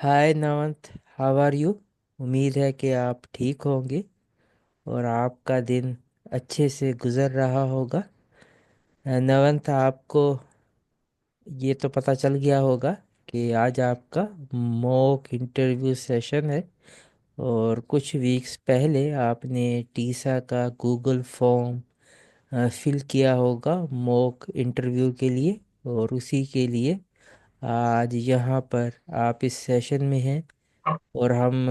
Hi Navant, how are you. उम्मीद है कि आप ठीक होंगे और आपका दिन अच्छे से गुजर रहा होगा। नवंत, आपको ये तो पता चल गया होगा कि आज आपका मॉक इंटरव्यू सेशन है। और कुछ वीक्स पहले आपने टीसा का गूगल फॉर्म फिल किया होगा मॉक इंटरव्यू के लिए। और उसी के लिए आज यहाँ पर आप इस सेशन में हैं और हम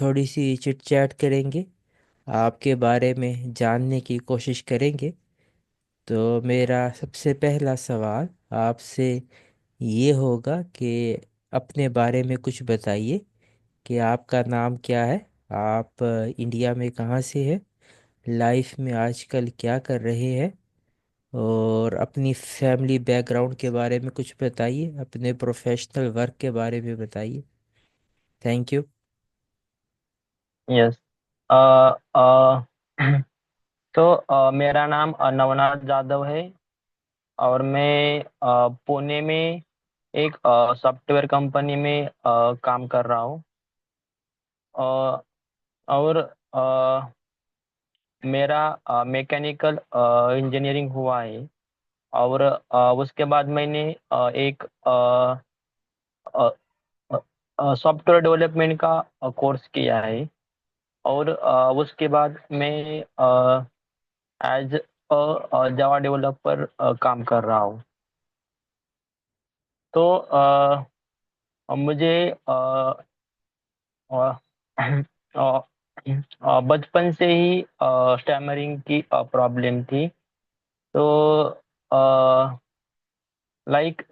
थोड़ी सी चिट चैट करेंगे, आपके बारे में जानने की कोशिश करेंगे। तो मेरा सबसे पहला सवाल आपसे ये होगा कि अपने बारे में कुछ बताइए कि आपका नाम क्या है, आप इंडिया में कहाँ से हैं, लाइफ में आजकल क्या कर रहे हैं, और अपनी फैमिली बैकग्राउंड के बारे में कुछ बताइए, अपने प्रोफेशनल वर्क के बारे में बताइए। Thank you. यस। अ अ तो मेरा नाम नवनाथ जादव है। और मैं पुणे में एक सॉफ्टवेयर कंपनी में काम कर रहा हूँ। अ, और मेरा मैकेनिकल इंजीनियरिंग हुआ है। और उसके बाद मैंने एक सॉफ्टवेयर डेवलपमेंट का कोर्स किया है। और उसके बाद मैं एज जावा डेवलपर काम कर रहा हूँ। तो मुझे अ, बचपन से ही स्टैमरिंग की प्रॉब्लम थी। तो like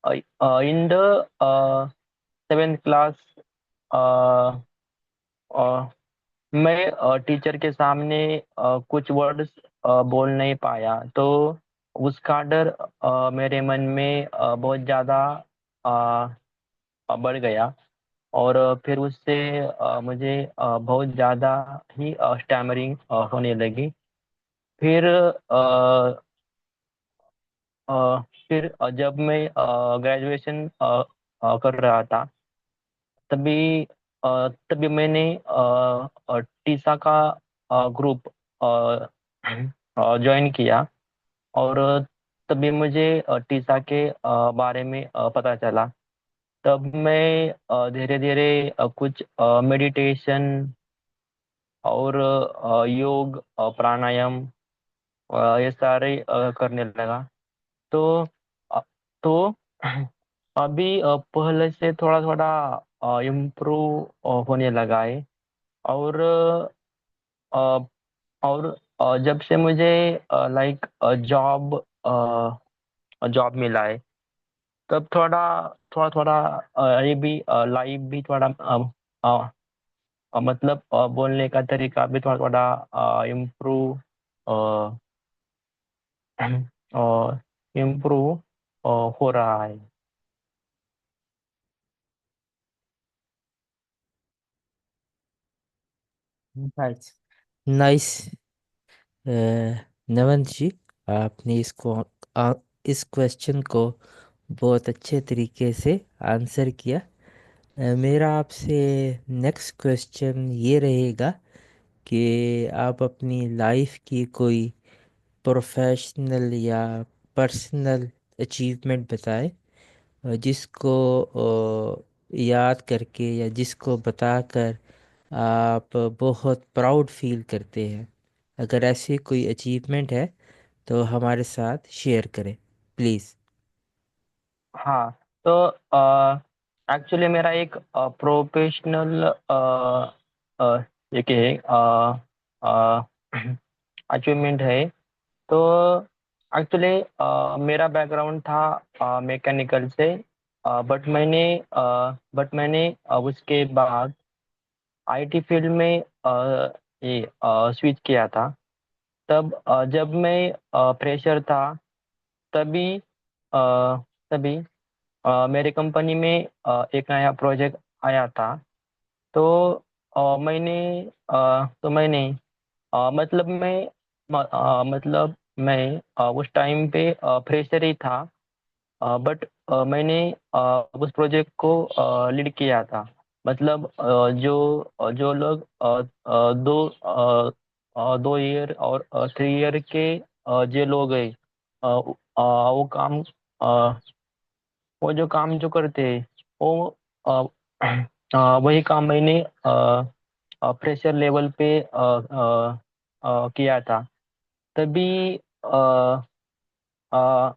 in the seventh class मैं टीचर के सामने कुछ वर्ड्स बोल नहीं पाया। तो उसका डर मेरे मन में बहुत ज़्यादा बढ़ गया। और फिर उससे मुझे बहुत ज़्यादा ही स्टैमरिंग होने लगी। फिर जब मैं ग्रेजुएशन कर रहा था, तभी तभी मैंने टीसा का ग्रुप ज्वाइन किया। और तभी मुझे टीसा के बारे में पता चला। तब मैं धीरे धीरे कुछ मेडिटेशन और योग, प्राणायाम, ये सारे करने लगा। तो अ, तो अभी पहले से थोड़ा थोड़ा इम्प्रूव होने लगा है। और अ, और जब से मुझे लाइक जॉब जॉब मिला है, तब थोड़ा थोड़ा थोड़ा ये भी लाइफ भी थोड़ा मतलब बोलने का तरीका भी थोड़ा थोड़ा इम्प्रूव इम्प्रूव हो रहा है। Nice, nice. नवंत जी, आपने आ, इस क्वेश्चन को बहुत अच्छे तरीके से आंसर किया। मेरा आपसे नेक्स्ट क्वेश्चन ये रहेगा कि आप अपनी लाइफ की कोई प्रोफेशनल या पर्सनल अचीवमेंट बताएं, जिसको याद करके या जिसको बताकर आप बहुत प्राउड फील करते हैं। अगर ऐसी कोई अचीवमेंट है तो हमारे साथ शेयर करें, प्लीज़। हाँ। तो एक्चुअली मेरा एक प्रोफेशनल एक अचीवमेंट है। तो एक्चुअली मेरा बैकग्राउंड था मैकेनिकल से। बट मैंने उसके बाद आईटी फील्ड में ये स्विच किया था। तब जब मैं फ्रेशर था, तभी अ, तभी मेरे कंपनी में एक नया प्रोजेक्ट आया था। तो मैंने मतलब मैं उस टाइम पे फ्रेशर ही था। बट मैंने उस प्रोजेक्ट को लीड किया था। मतलब जो लोग 2 ईयर और 3 ईयर के जो लोग हैं, वो काम वो जो काम जो करते हैं, वो अ, वही काम मैंने प्रेशर लेवल पे किया था। तभी अ, अ,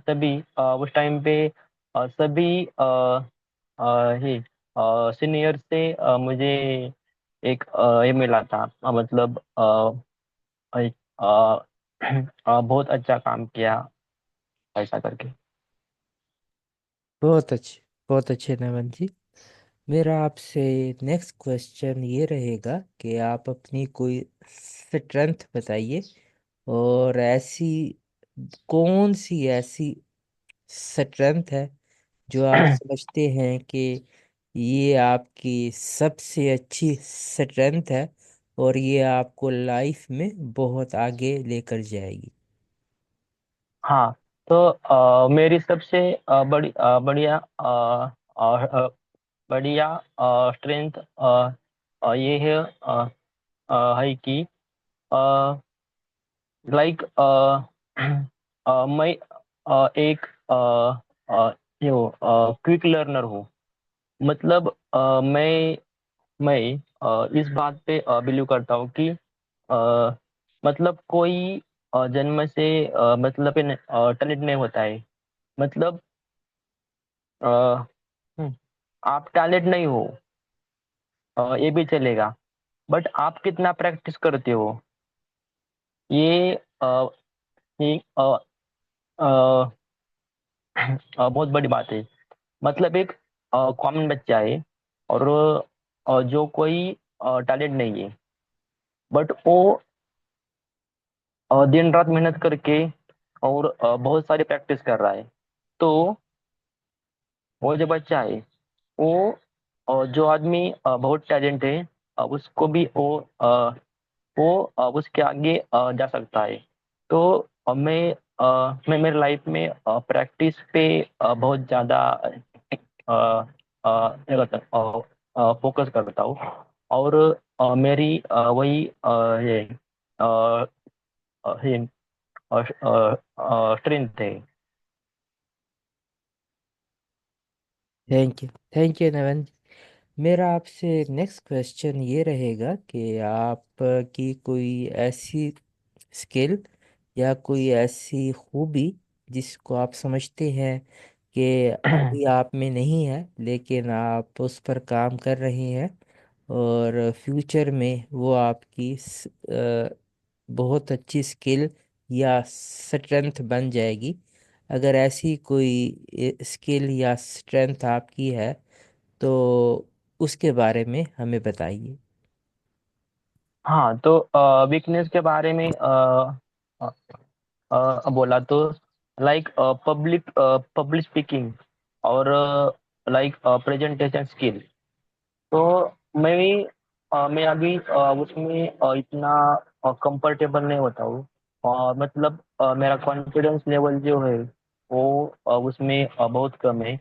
तभी उस टाइम पे सभी ही सीनियर से मुझे एक ये मिला था, मतलब बहुत अच्छा काम किया, ऐसा करके। बहुत अच्छे, बहुत अच्छे नमन जी। मेरा आपसे नेक्स्ट क्वेश्चन ये रहेगा कि आप अपनी कोई स्ट्रेंथ बताइए, और ऐसी कौन सी ऐसी स्ट्रेंथ है जो आप समझते हैं कि ये आपकी सबसे अच्छी स्ट्रेंथ है और ये आपको लाइफ में बहुत आगे लेकर जाएगी। हाँ, तो मेरी सबसे बढ़िया स्ट्रेंथ ये है कि लाइक मैं एक यो क्विक लर्नर हूँ। मतलब मैं इस बात पे बिलीव करता हूँ कि मतलब कोई जन्म से मतलब टैलेंट नहीं होता है। मतलब अ, हम्म, आप टैलेंट नहीं हो, ये भी चलेगा, बट आप कितना प्रैक्टिस करते हो, ये ये अ, बहुत बड़ी बात है। मतलब एक कॉमन बच्चा है, और जो कोई टैलेंट नहीं है, बट वो दिन रात मेहनत करके और बहुत सारी प्रैक्टिस कर रहा है। तो वो जो बच्चा है, वो जो आदमी बहुत टैलेंट है, उसको भी वो उसके आगे जा सकता है। तो मैं मेरे लाइफ में प्रैक्टिस पे बहुत ज़्यादा क्या कहता फोकस करता हूँ। और मेरी वही ये स्ट्रेंथ है। Thank you, thank you Navan. मेरा आपसे नेक्स्ट क्वेश्चन ये रहेगा कि आप की कोई ऐसी स्किल या कोई ऐसी खूबी जिसको आप समझते हैं कि अभी आप में नहीं है, लेकिन आप उस पर काम कर रहे हैं और फ्यूचर में वो आपकी बहुत अच्छी स्किल या स्ट्रेंथ बन जाएगी। अगर ऐसी कोई स्किल या स्ट्रेंथ आपकी है तो उसके बारे में हमें बताइए। हाँ, तो वीकनेस के बारे में अ, बोला तो लाइक पब्लिक स्पीकिंग, और लाइक प्रेजेंटेशन स्किल। तो मैं भी मैं अभी उसमें इतना कंफर्टेबल नहीं होता हूँ। मतलब मेरा कॉन्फिडेंस लेवल जो है, वो उसमें बहुत कम है।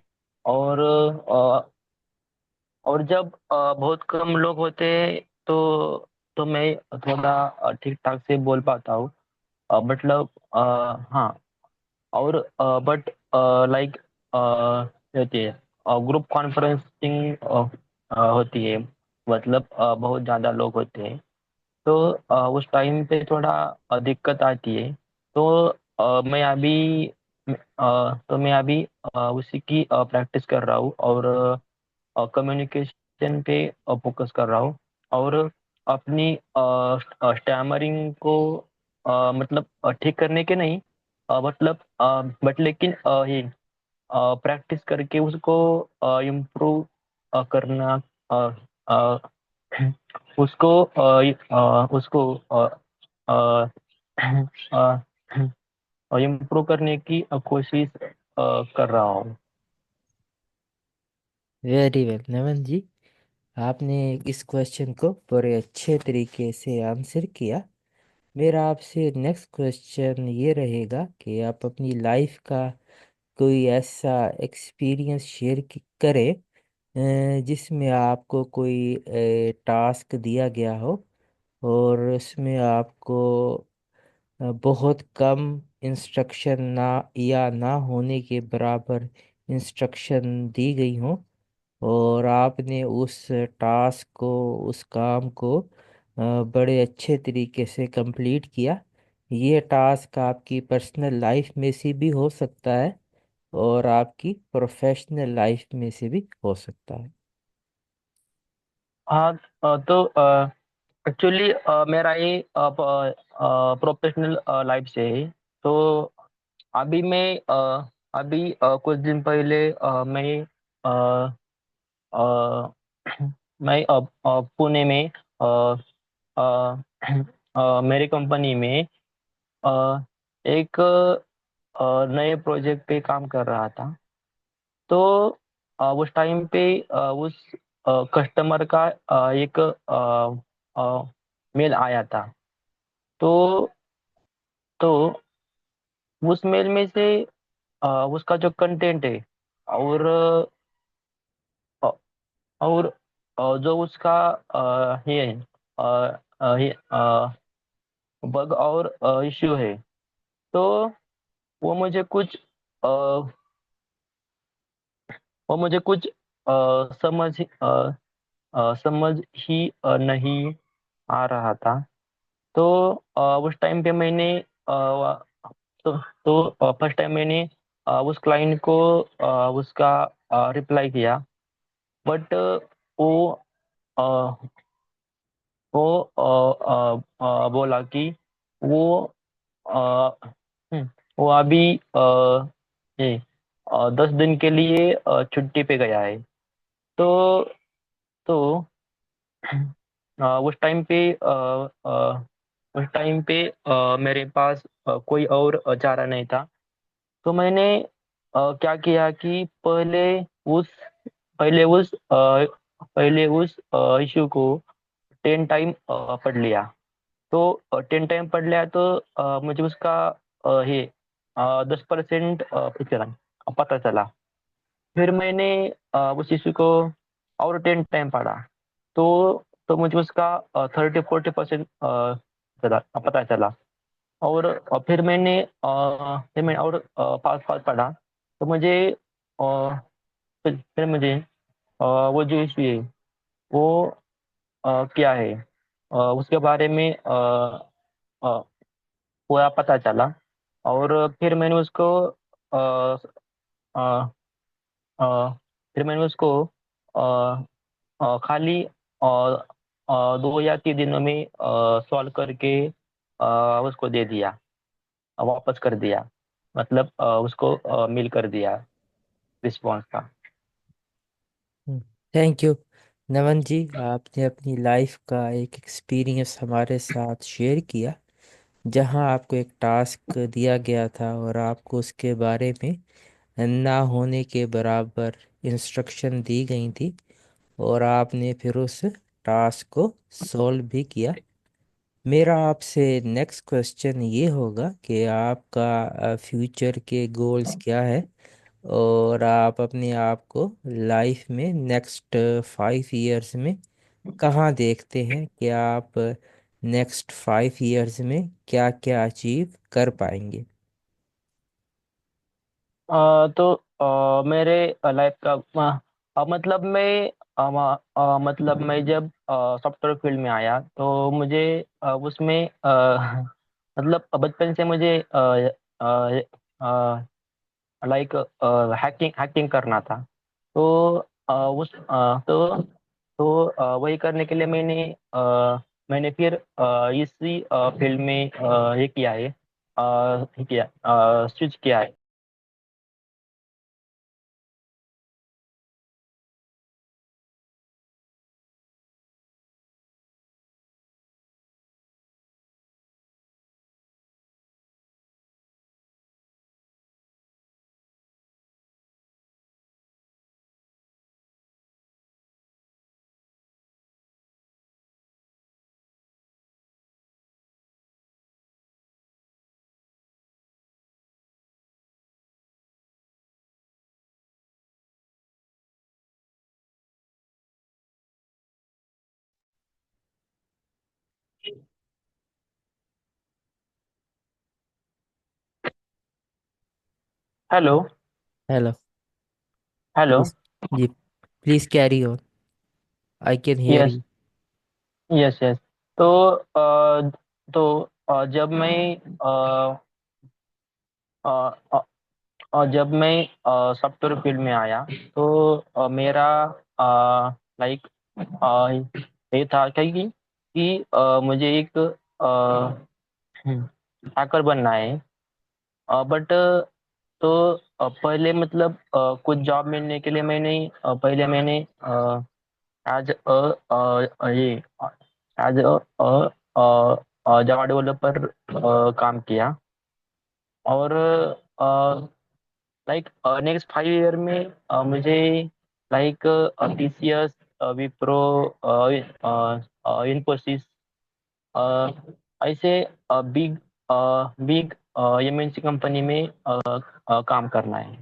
और जब बहुत कम लोग होते हैं, तो मैं थोड़ा ठीक ठाक से बोल पाता हूँ। मतलब हाँ। और बट लाइक होती है ग्रुप कॉन्फ्रेंसिंग होती है। मतलब बहुत ज़्यादा लोग होते हैं, तो उस टाइम पे थोड़ा दिक्कत आती है। तो मैं अभी उसी की प्रैक्टिस कर रहा हूँ, और कम्युनिकेशन पे फोकस कर रहा हूँ। और अपनी स्टैमरिंग को मतलब ठीक करने के नहीं, मतलब बट लेकिन ये प्रैक्टिस करके उसको इम्प्रूव करना, अ, अ, उसको इम्प्रूव करने की कोशिश कर रहा हूँ। वेरी वेल नमन जी, आपने इस क्वेश्चन को बड़े अच्छे तरीके से आंसर किया। मेरा आपसे नेक्स्ट क्वेश्चन ये रहेगा कि आप अपनी लाइफ का कोई ऐसा एक्सपीरियंस शेयर करें जिसमें आपको कोई टास्क दिया गया हो और उसमें आपको बहुत कम इंस्ट्रक्शन ना या ना होने के बराबर इंस्ट्रक्शन दी गई हो और आपने उस टास्क को, उस काम को बड़े अच्छे तरीके से कंप्लीट किया। ये टास्क आपकी पर्सनल लाइफ में से भी हो सकता है और आपकी प्रोफेशनल लाइफ में से भी हो सकता है। हाँ, तो एक्चुअली मेरा ये प्रोफेशनल लाइफ से है। तो अभी मैं अभी कुछ दिन पहले मैं अ, अ, मैं पुणे में अ, मेरी कंपनी में अ, एक नए प्रोजेक्ट पे काम कर रहा था। तो उस टाइम पे उस कस्टमर का एक मेल आया था। तो तो उस मेल में से उसका जो कंटेंट है और अ, और जो उसका ये अ, ये बग और इश्यू है, तो वो मुझे कुछ अ, वो मुझे कुछ समझ ही नहीं आ रहा था। तो उस टाइम पे मैंने तो फर्स्ट टाइम मैंने उस क्लाइंट को उसका रिप्लाई किया। बट वो अ, बोला कि वो अ, वो अभी ये 10 दिन के लिए छुट्टी पे गया है। तो तो उस टाइम पे मेरे पास कोई और चारा नहीं था। तो मैंने क्या किया कि उस पहले उस इशू को 10 टाइम पढ़ लिया। तो 10 टाइम पढ़ लिया तो मुझे उसका ये 10% पता चला। फिर मैंने उस इशू को और 10 टाइम पढ़ा। तो मुझे उसका 30-40% पता चला। फिर मैंने और पास पास पढ़ा। तो मुझे फिर मुझे वो जो इशू है वो क्या है उसके बारे में अ, पूरा पता चला। और फिर मैंने उसको अ, अ, अ, फिर मैंने उसको खाली 2 या 3 दिनों में सॉल्व करके उसको दे दिया, वापस कर दिया। मतलब उसको मेल कर दिया रिस्पॉन्स का। थैंक यू नमन जी, आपने अपनी लाइफ का एक एक्सपीरियंस हमारे साथ शेयर किया जहां आपको एक टास्क दिया गया था और आपको उसके बारे में ना होने के बराबर इंस्ट्रक्शन दी गई थी और आपने फिर उस टास्क को सॉल्व भी किया। मेरा आपसे नेक्स्ट क्वेश्चन ये होगा कि आपका फ्यूचर के गोल्स क्या है और आप अपने आप को लाइफ में नेक्स्ट 5 इयर्स में कहाँ देखते हैं कि आप नेक्स्ट 5 इयर्स में क्या क्या अचीव कर पाएंगे। तो मेरे लाइफ का मतलब मैं जब सॉफ्टवेयर फील्ड में आया तो मुझे उसमें मतलब बचपन से मुझे लाइक हैकिंग हैकिंग करना था। तो वही करने के लिए मैंने फिर इसी फील्ड में ये किया है, स्विच किया है। हेलो। हेलो। हेलो। प्लीज। जी। Please carry on. I can hear yes. You. Yes yes. तो जब मैं अ, अ, जब मैं सॉफ्टवेयर फील्ड में आया, तो मेरा लाइक ये था कि मुझे एक हैकर बनना है। बट तो पहले मतलब कुछ जॉब मिलने के लिए पहले मैंने एज ये एज जावा डेवलपर काम किया। और लाइक नेक्स्ट 5 ईयर में मुझे लाइक टीसीएस, विप्रो, इन्फोसिस, ऐसे बिग बिग एमएनसी कंपनी में काम करना है।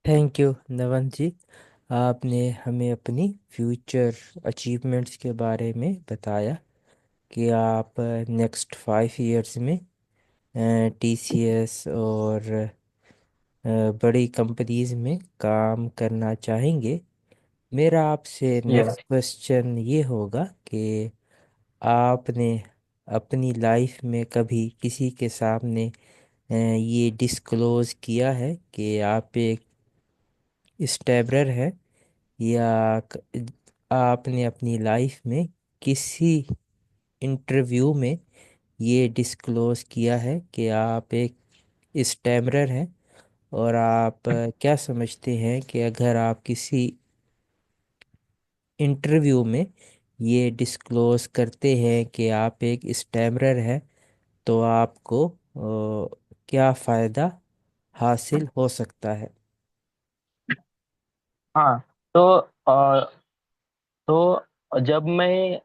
Thank you Navan ji. आपने हमें अपनी फ्यूचर अचीवमेंट्स के बारे में बताया कि आप नेक्स्ट 5 इयर्स में टीसीएस और बड़ी कंपनीज में काम करना चाहेंगे। मेरा आपसे यस। नेक्स्ट क्वेश्चन ये होगा कि आपने अपनी लाइफ में कभी किसी के सामने ये डिस्क्लोज किया है कि आप एक स्टैबरर हैं, या आपने अपनी लाइफ में किसी इंटरव्यू में ये डिस्क्लोज किया है कि आप एक स्टैमरर हैं? और आप क्या समझते हैं कि अगर आप किसी इंटरव्यू में ये डिस्क्लोज करते हैं कि आप एक स्टैमरर हैं, तो आपको क्या फ़ायदा हासिल हो सकता है? हाँ। तो जब मैं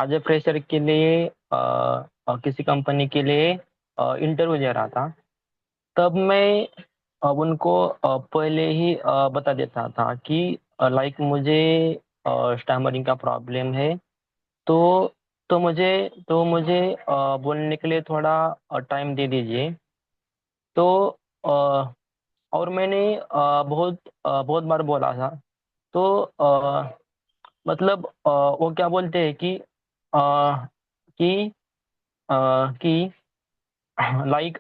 एज ए फ्रेशर के लिए किसी कंपनी के लिए इंटरव्यू दे रहा था, तब मैं अब उनको पहले ही बता देता था कि लाइक मुझे स्टैमरिंग का प्रॉब्लम है। तो तो मुझे बोलने के लिए थोड़ा टाइम दे दीजिए। तो अ, और मैंने बहुत बार बोला था। तो मतलब वो क्या बोलते हैं अ, कि कि लाइक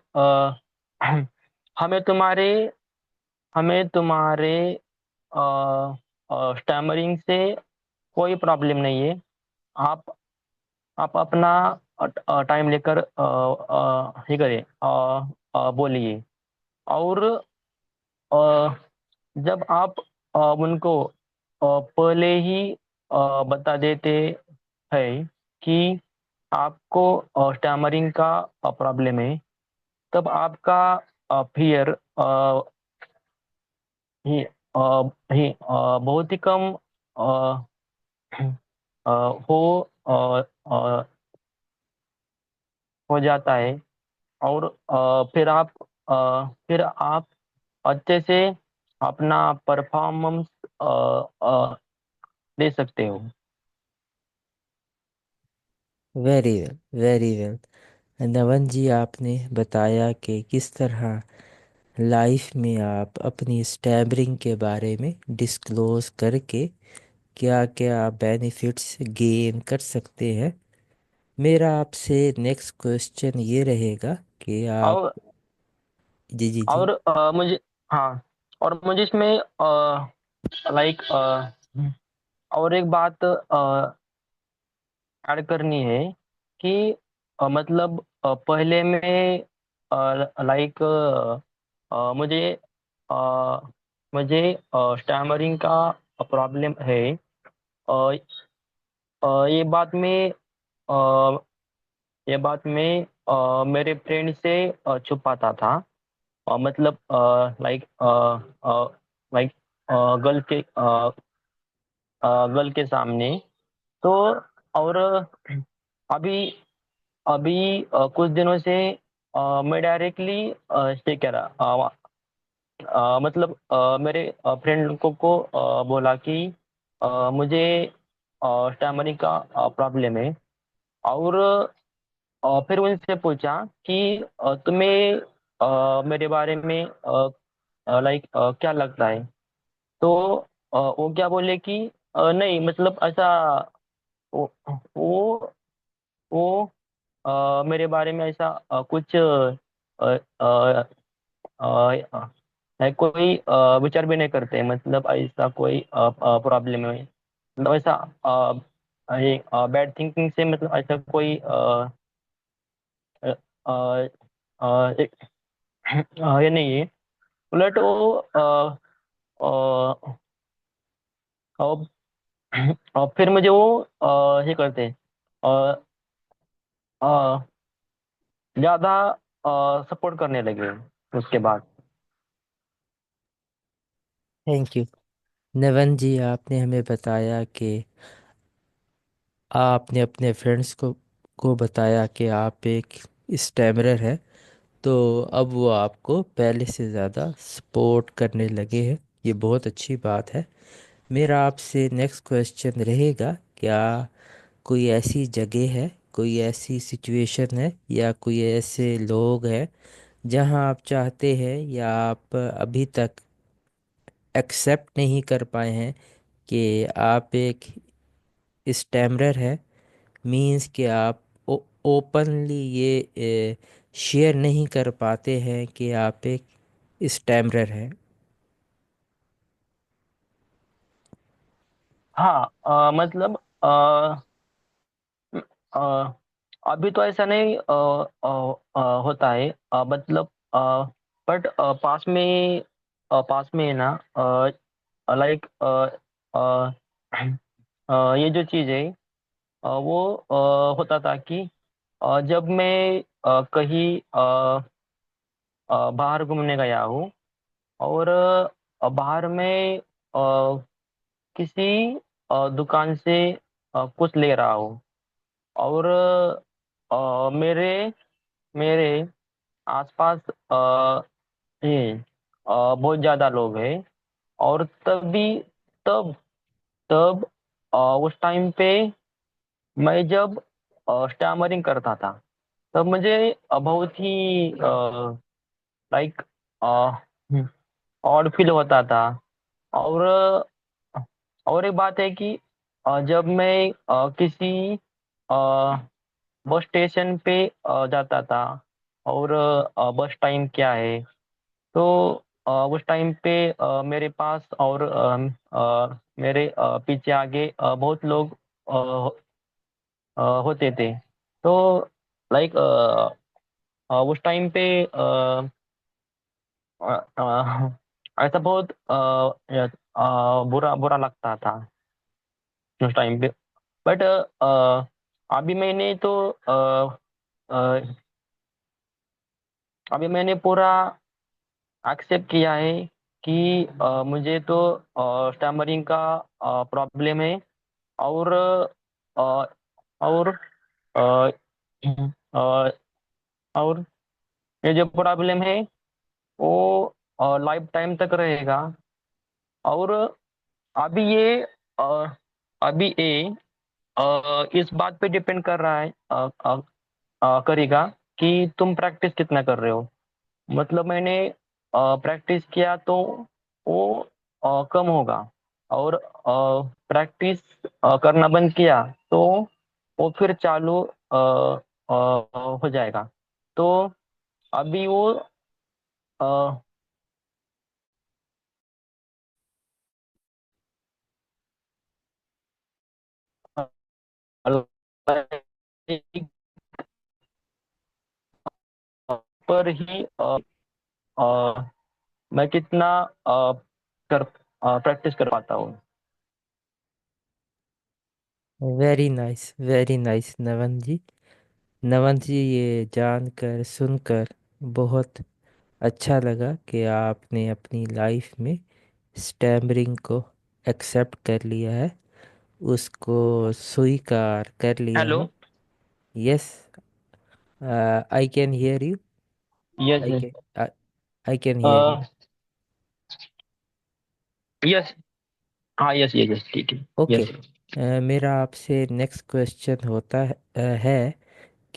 हमें तुम्हारे हमें तुम्हारे स्टैमरिंग से कोई प्रॉब्लम नहीं है। आप आप अपना टाइम लेकर ये करिए, बोलिए। और अ, जब आप उनको पहले ही बता देते हैं कि आपको स्टैमरिंग का प्रॉब्लम है, तब आपका फियर ही अ, बहुत ही कम अ, अ, हो अ, अ, हो जाता है। और फिर आप अच्छे से अपना परफॉर्मेंस दे सकते हो। Very well, very well. Navan ji, आपने बताया कि किस तरह लाइफ में आप अपनी स्टैमरिंग के बारे में डिस्क्लोज करके क्या क्या बेनिफिट्स गेन कर सकते हैं। मेरा आपसे नेक्स्ट क्वेश्चन ये रहेगा कि आप। और जी जी जी। और मुझे, हाँ, और मुझे इसमें लाइक और एक बात ऐड करनी है कि मतलब पहले में लाइक मुझे अ, मुझे स्टैमरिंग का प्रॉब्लम है। अ, ये बात में अ, मेरे फ्रेंड से छुपाता था। मतलब लाइक गर्ल के सामने। तो और अभी अभी कुछ दिनों से मैं डायरेक्टली से कह रहा, मतलब मेरे फ्रेंड को बोला कि मुझे स्टैमरिंग का प्रॉब्लम है। और और फिर उनसे पूछा कि तुम्हें मेरे बारे में लाइक क्या लगता है। तो वो क्या बोले कि नहीं मतलब ऐसा, वो वो वो मेरे बारे में ऐसा कुछ कोई विचार भी नहीं करते, मतलब ऐसा कोई प्रॉब्लम है, मतलब ऐसा बैड थिंकिंग से, मतलब ऐसा कोई अ, अ, एक, ये नहीं है। उलट वो अ, और फिर मुझे वो ये करते हैं, अ, अ, ज्यादा सपोर्ट करने लगे उसके बाद। Thank you. नवन जी, आपने हमें बताया कि आपने अपने फ्रेंड्स को बताया कि आप एक स्टैमरर है, तो अब वो आपको पहले से ज़्यादा सपोर्ट करने लगे हैं। ये बहुत अच्छी बात है। मेरा आपसे नेक्स्ट क्वेश्चन रहेगा, क्या कोई ऐसी जगह है, कोई ऐसी सिचुएशन है, या कोई ऐसे लोग हैं जहां आप चाहते हैं या आप अभी तक एक्सेप्ट नहीं कर पाए हैं कि आप एक स्टैमरर है, मींस कि आप ओपनली ये शेयर नहीं कर पाते हैं कि आप एक स्टैमरर हैं? हाँ, मतलब अ, अभी तो ऐसा नहीं होता है, मतलब बट पास में है ना, लाइक ये जो चीज़ है वो होता था कि जब मैं कहीं बाहर घूमने गया हूँ, और बाहर में किसी दुकान से कुछ ले रहा हूँ, और मेरे मेरे आसपास ये बहुत ज्यादा लोग हैं, और तब तब उस टाइम पे मैं जब स्टैमरिंग करता था, तब मुझे बहुत ही लाइक ऑड फील होता था। और एक बात है कि जब मैं किसी बस स्टेशन पे जाता था, और बस टाइम क्या है, तो उस टाइम पे मेरे पास और मेरे पीछे आगे बहुत लोग होते थे। तो लाइक उस टाइम पे ऐसा बहुत बुरा बुरा लगता था उस टाइम पे। बट अभी मैंने तो अभी मैंने पूरा एक्सेप्ट किया है कि मुझे तो स्टैमरिंग का प्रॉब्लम है, और और अ, अ, और ये जो प्रॉब्लम है वो लाइफ टाइम तक रहेगा। और अभी ये अ, अभी ये इस बात पे डिपेंड कर रहा है, करेगा कि तुम प्रैक्टिस कितना कर रहे हो। मतलब मैंने प्रैक्टिस किया तो वो कम होगा, और प्रैक्टिस करना बंद किया तो वो फिर चालू हो जाएगा। तो अभी वो अ, पर ही मैं कितना कर प्रैक्टिस कर पाता हूँ। वेरी नाइस, वेरी नाइस नवन जी। नवन जी, ये जानकर सुनकर बहुत अच्छा लगा कि आपने अपनी लाइफ में स्टैमरिंग को एक्सेप्ट कर लिया है, उसको स्वीकार कर लिया हेलो। है। Yes, I can here you. Yes. I can I can here you. Yes. हाँ, यस यस यस, ठीक है। ओके। यस। मेरा आपसे नेक्स्ट क्वेश्चन होता है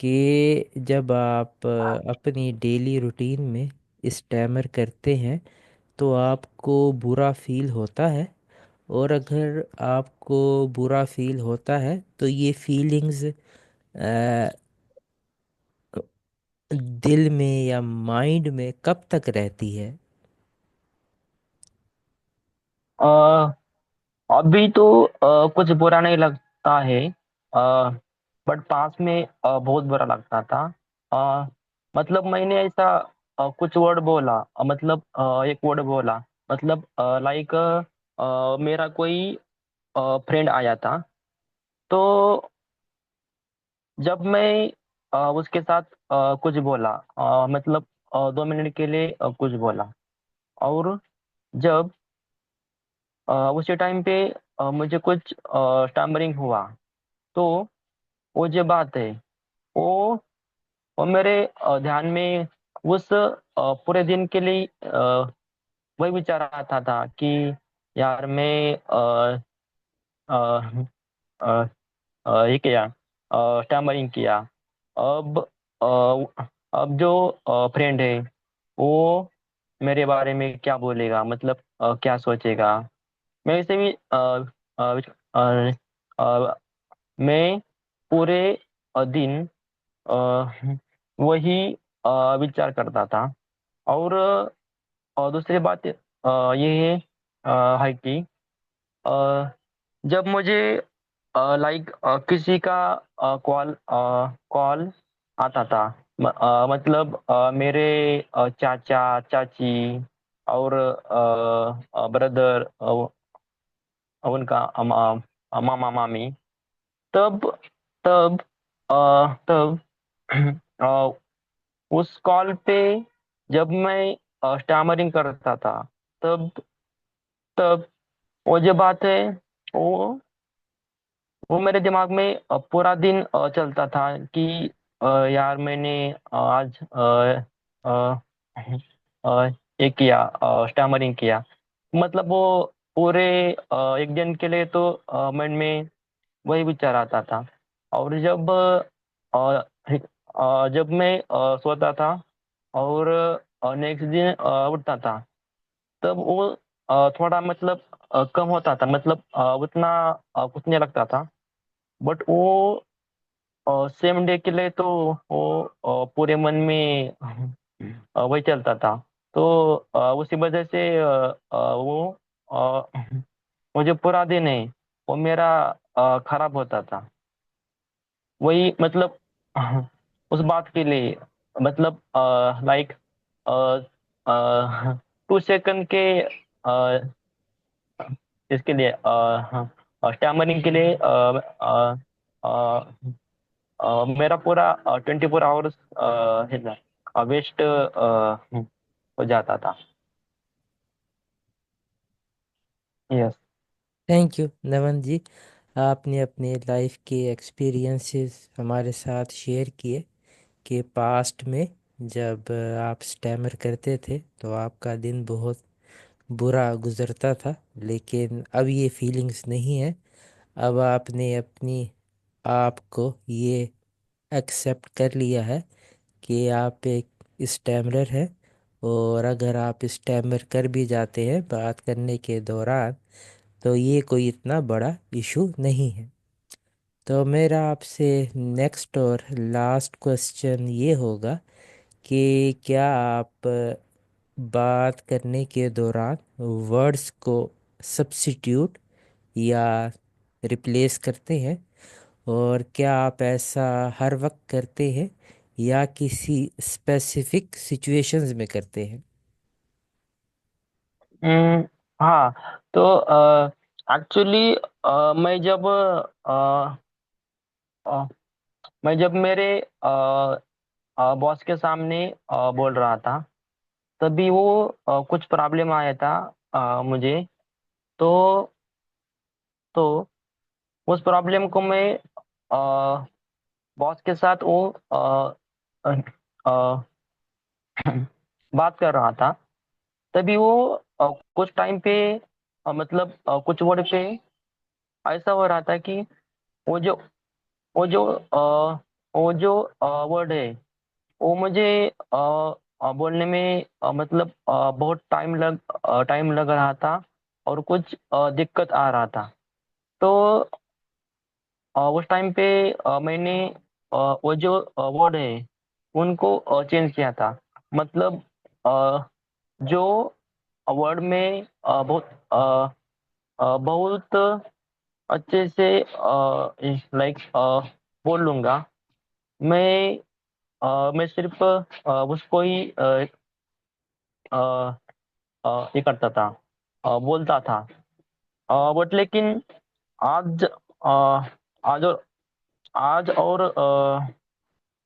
कि जब आप अपनी डेली रूटीन में स्टैमर करते हैं तो आपको बुरा फील होता है, और अगर आपको बुरा फील होता है तो ये फीलिंग्स दिल में या माइंड में कब तक रहती है? अ, अभी तो कुछ बुरा नहीं लगता है। बट पास में बहुत बुरा लगता था। अ, मतलब मैंने ऐसा कुछ वर्ड बोला, मतलब एक वर्ड बोला, मतलब लाइक मेरा कोई फ्रेंड आया था। तो जब मैं उसके साथ कुछ बोला, मतलब 2 मिनट के लिए कुछ बोला, और जब उसी टाइम पे मुझे कुछ स्टैमरिंग हुआ, तो वो जो बात है, वो वो मेरे ध्यान में उस पूरे दिन के लिए वही विचार आता था कि यार मैं अ, अ, ये किया, स्टैमरिंग किया। अब अब जो फ्रेंड है, वो मेरे बारे में क्या बोलेगा, मतलब क्या सोचेगा। मैं इसे भी अ, अ, मैं पूरे दिन वही विचार करता था। और दूसरी बात ये है है कि अ, जब मुझे लाइक किसी का कॉल कॉल आता था, मतलब मेरे चाचा चाची और ब्रदर, उनका मामा मामी, तब तब तब अ, उस कॉल पे जब मैं स्टैमरिंग करता था, तब तब वो जो बात है, वो वो मेरे दिमाग में पूरा दिन चलता था कि यार मैंने आज अ, ये किया, स्टैमरिंग किया। मतलब वो पूरे एक दिन के लिए तो मन में वही विचार आता था। और जब मैं सोता था और नेक्स्ट दिन उठता था, तब वो थोड़ा मतलब कम होता था, मतलब उतना कुछ नहीं लगता था। बट वो सेम डे के लिए तो वो पूरे मन में वही चलता था। तो उसी वजह से अ, वो जो पूरा दिन है, वो मेरा खराब होता था। वही मतलब उस बात के लिए, मतलब लाइक 2 सेकंड के इसके लिए, स्टैमरिंग के लिए मेरा पूरा 24 आवर्स वेस्ट हो जाता था। यस। थैंक यू नमन जी, आपने अपने लाइफ के एक्सपीरियंसेस हमारे साथ शेयर किए कि पास्ट में जब आप स्टैमर करते थे तो आपका दिन बहुत बुरा गुजरता था, लेकिन अब ये फीलिंग्स नहीं है। अब आपने अपनी आप को ये एक्सेप्ट कर लिया है कि आप एक स्टैमरर हैं, और अगर आप स्टैमर कर भी जाते हैं बात करने के दौरान तो ये कोई इतना बड़ा इशू नहीं है। तो मेरा आपसे नेक्स्ट और लास्ट क्वेश्चन ये होगा कि क्या आप बात करने के दौरान वर्ड्स को सब्स्टिट्यूट या रिप्लेस करते हैं, और क्या आप ऐसा हर वक्त करते हैं या किसी स्पेसिफिक सिचुएशंस में करते हैं? हम्म, हाँ। तो एक्चुअली अ, मैं जब मेरे बॉस के सामने बोल रहा था, तभी वो कुछ प्रॉब्लम आया था मुझे। तो तो उस प्रॉब्लम को मैं बॉस के साथ वो अ, अ, बात कर रहा था। तभी वो कुछ टाइम पे मतलब कुछ वर्ड पे ऐसा हो रहा था कि वो जो वो जो वो जो वर्ड है, वो मुझे बोलने में मतलब बहुत टाइम लग रहा था, और कुछ दिक्कत आ रहा था। तो उस टाइम पे मैंने वो जो वर्ड है उनको चेंज किया था। मतलब जो वर्ड में बहुत अच्छे से लाइक बोल लूंगा। मैं मैं सिर्फ उसको ही अ, ये करता था, बोलता था। बट लेकिन आज आज और आज और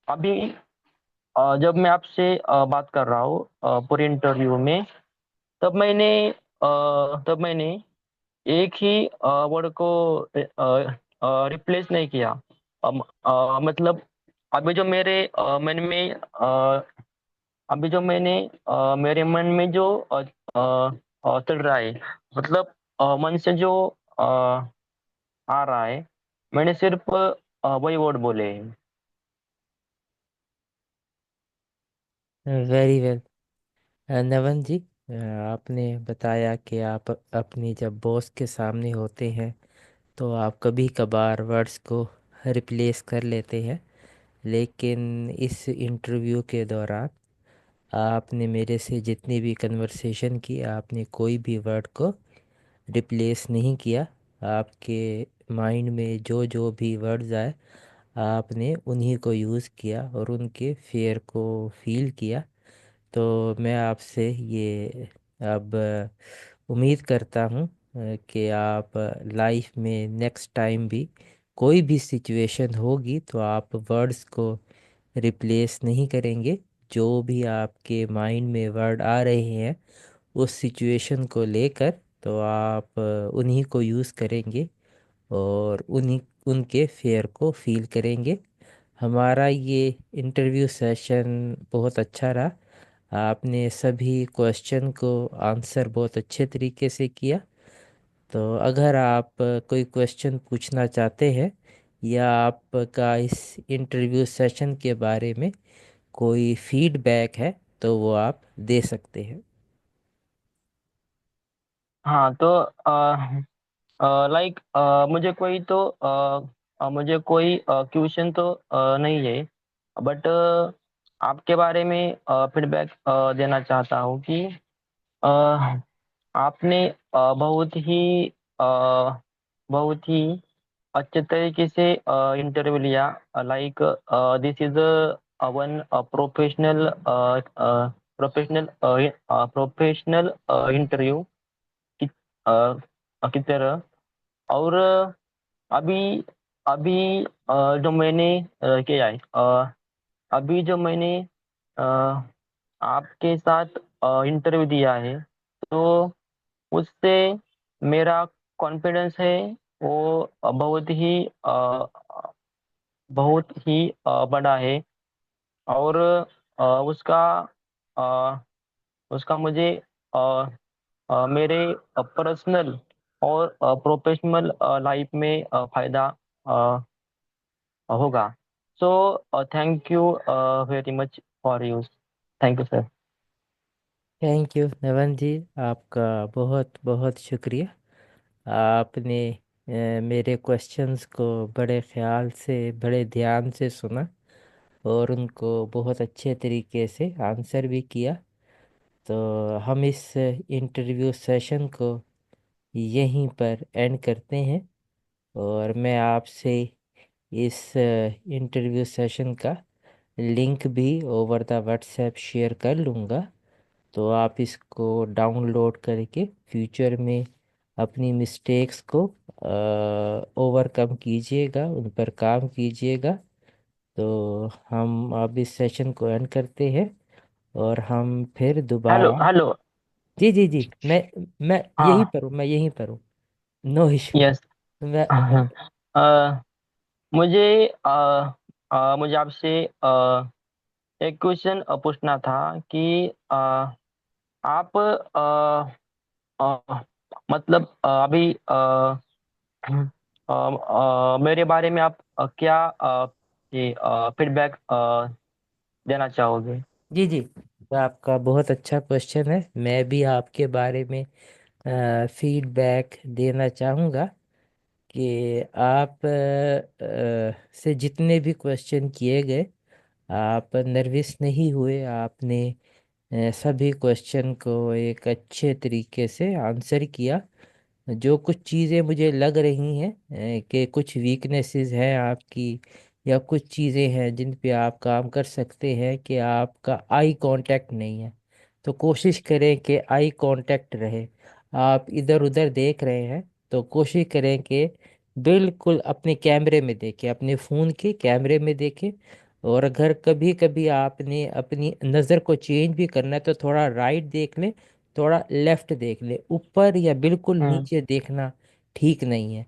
अभी जब मैं आपसे बात कर रहा हूँ पूरे इंटरव्यू में, तब मैंने एक ही वर्ड को रिप्लेस नहीं किया। मतलब अभी जो मन में अभी जो मेरे मन में जो चल रहा है, मतलब मन से जो आ रहा है, मैंने सिर्फ वही वर्ड बोले हैं। Very well. नवन जी, आपने बताया कि आप अपनी जब बॉस के सामने होते हैं तो आप कभी कभार वर्ड्स को रिप्लेस कर लेते हैं, लेकिन इस इंटरव्यू के दौरान आपने मेरे से जितनी भी कन्वर्सेशन की, आपने कोई भी वर्ड को रिप्लेस नहीं किया। आपके माइंड में जो जो भी वर्ड्स आए, आपने उन्हीं को यूज़ किया और उनके फेयर को फील किया। तो मैं आपसे ये अब उम्मीद करता हूँ कि आप लाइफ में नेक्स्ट टाइम भी कोई भी सिचुएशन होगी तो आप वर्ड्स को रिप्लेस नहीं करेंगे। जो भी आपके माइंड में वर्ड आ रहे हैं उस सिचुएशन को लेकर, तो आप उन्हीं को यूज़ करेंगे और उन्हीं उनके फेयर को फील करेंगे। हमारा ये इंटरव्यू सेशन बहुत अच्छा रहा। आपने सभी क्वेश्चन को आंसर बहुत अच्छे तरीके से किया। तो अगर आप कोई क्वेश्चन पूछना चाहते हैं या आपका इस इंटरव्यू सेशन के बारे में कोई फीडबैक है तो वो आप दे सकते हैं। हाँ, तो लाइक मुझे कोई क्वेश्चन तो नहीं है। बट आपके बारे में फीडबैक देना चाहता हूँ कि अ, आपने अ, बहुत ही अच्छे तरीके से इंटरव्यू लिया। Like this is one professional professional interview की की तरह। और अभी अभी जो मैंने किया है, अभी जो मैंने अ, आपके साथ इंटरव्यू दिया है, तो उससे मेरा कॉन्फिडेंस है वो बहुत ही बड़ा है। और उसका अ, उसका मुझे अ, मेरे पर्सनल और प्रोफेशनल लाइफ में फायदा अ, होगा। So thank you very much for you. Thank you sir. Thank you Navan ji, आपका बहुत बहुत शुक्रिया। आपने मेरे क्वेश्चंस को बड़े ख्याल से, बड़े ध्यान से सुना और उनको बहुत अच्छे तरीके से आंसर भी किया। तो हम इस इंटरव्यू सेशन को यहीं पर एंड करते हैं और मैं आपसे इस इंटरव्यू सेशन का लिंक भी ओवर द व्हाट्सएप शेयर कर लूँगा। तो आप इसको डाउनलोड करके फ्यूचर में अपनी मिस्टेक्स को ओवरकम कीजिएगा, उन पर काम कीजिएगा। तो हम अब इस सेशन को एंड करते हैं और हम फिर हेलो दोबारा। हेलो। जी जी जी, मैं यहीं हाँ। पर हूँ, मैं यहीं पर हूँ। No issue. यस। मैं मुझे मुझे आपसे एक क्वेश्चन पूछना था कि आप मतलब अभी मेरे बारे में आप क्या ये फीडबैक देना चाहोगे? जी जी, तो आपका बहुत अच्छा क्वेश्चन है। मैं भी आपके बारे में फीडबैक देना चाहूँगा कि आप से जितने भी क्वेश्चन किए गए, आप नर्वस नहीं हुए। आपने सभी क्वेश्चन को एक अच्छे तरीके से आंसर किया। जो कुछ चीज़ें मुझे लग रही हैं कि कुछ वीकनेसेस हैं आपकी, या कुछ चीज़ें हैं जिन पे आप काम कर सकते हैं, कि आपका आई कांटेक्ट नहीं है। तो कोशिश करें कि आई कांटेक्ट रहे। आप इधर उधर देख रहे हैं तो कोशिश करें कि बिल्कुल अपने कैमरे में देखें, अपने फ़ोन के कैमरे में देखें। और अगर कभी कभी आपने अपनी नज़र को चेंज भी करना है तो थोड़ा राइट देख लें, थोड़ा लेफ्ट देख ले। ऊपर या बिल्कुल हम्म। नीचे देखना ठीक नहीं है।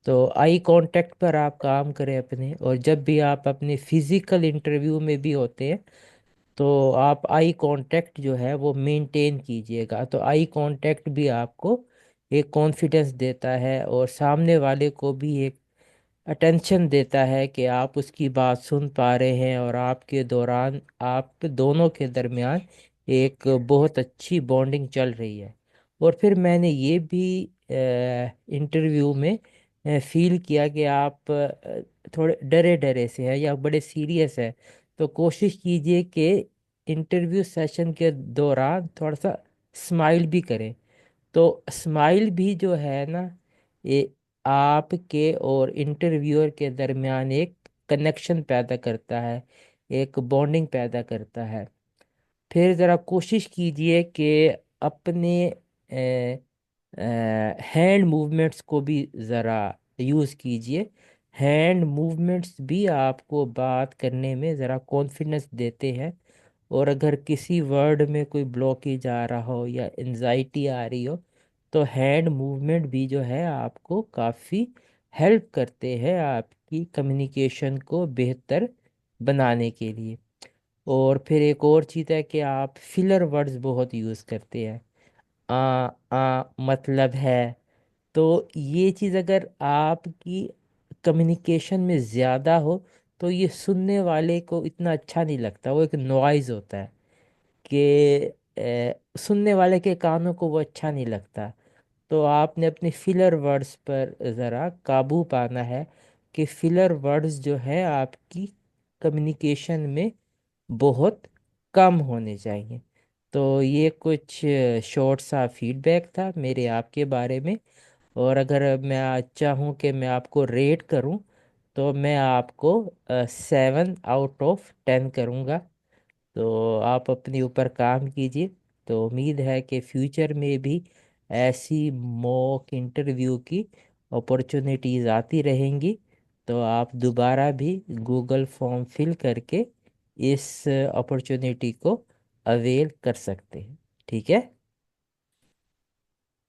तो आई कांटेक्ट पर आप काम करें अपने। और जब भी आप अपने फिजिकल इंटरव्यू में भी होते हैं तो आप आई कांटेक्ट जो है वो मेंटेन कीजिएगा। तो आई कांटेक्ट भी आपको एक कॉन्फिडेंस देता है, और सामने वाले को भी एक अटेंशन देता है कि आप उसकी बात सुन पा रहे हैं, और आपके दौरान आप दोनों के दरमियान एक बहुत अच्छी बॉन्डिंग चल रही है। और फिर मैंने ये भी इंटरव्यू में फील किया कि आप थोड़े डरे डरे से हैं या बड़े सीरियस हैं। तो कोशिश कीजिए कि इंटरव्यू सेशन के दौरान थोड़ा सा स्माइल भी करें। तो स्माइल भी जो है ना, ये आपके और इंटरव्यूअर के दरमियान एक कनेक्शन पैदा करता है, एक बॉन्डिंग पैदा करता है। फिर ज़रा कोशिश कीजिए कि अपने हैंड मूवमेंट्स को भी ज़रा यूज़ कीजिए। हैंड मूवमेंट्स भी आपको बात करने में ज़रा कॉन्फिडेंस देते हैं। और अगर किसी वर्ड में कोई ब्लॉकेज आ रहा हो या एंजाइटी आ रही हो, तो हैंड मूवमेंट भी जो है आपको काफ़ी हेल्प करते हैं आपकी कम्युनिकेशन को बेहतर बनाने के लिए। और फिर एक और चीज़ है कि आप फिलर वर्ड्स बहुत यूज़ करते हैं। आ मतलब है। तो ये चीज़ अगर आपकी कम्युनिकेशन में ज़्यादा हो तो ये सुनने वाले को इतना अच्छा नहीं लगता। वो एक नॉइज़ होता है कि सुनने वाले के कानों को वो अच्छा नहीं लगता। तो आपने अपने फिलर वर्ड्स पर ज़रा काबू पाना है, कि फिलर वर्ड्स जो है आपकी कम्युनिकेशन में बहुत कम होने चाहिए। तो ये कुछ शॉर्ट सा फीडबैक था मेरे आपके बारे में। और अगर मैं आज चाहूँ कि मैं आपको रेट करूँ, तो मैं आपको 7 आउट ऑफ 10 करूँगा। तो आप अपने ऊपर काम कीजिए। तो उम्मीद है कि फ्यूचर में भी ऐसी मॉक इंटरव्यू की अपॉर्चुनिटीज़ आती रहेंगी। तो आप दोबारा भी गूगल फॉर्म फिल करके इस अपॉर्चुनिटी को अवेल कर सकते हैं। ठीक है।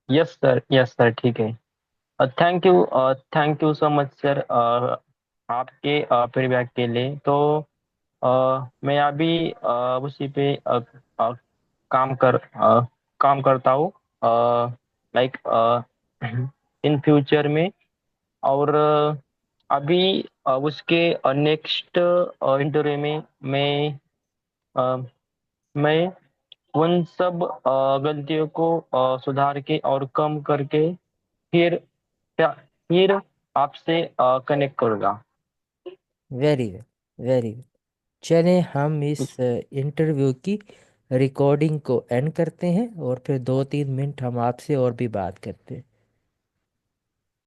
यस सर, यस सर, ठीक है। Thank you so much sir, आपके फीडबैक के लिए। तो मैं अभी उसी पे अ, काम कर अ, काम करता हूँ, लाइक इन फ्यूचर में। और अभी उसके नेक्स्ट इंटरव्यू में अ, मैं उन सब गलतियों को सुधार के और कम करके फिर फिर आपसे कनेक्ट करूँगा। Very well, very well. चलें हम इस इंटरव्यू की रिकॉर्डिंग को एंड करते हैं, और फिर 2-3 मिनट हम आपसे और भी बात करते हैं।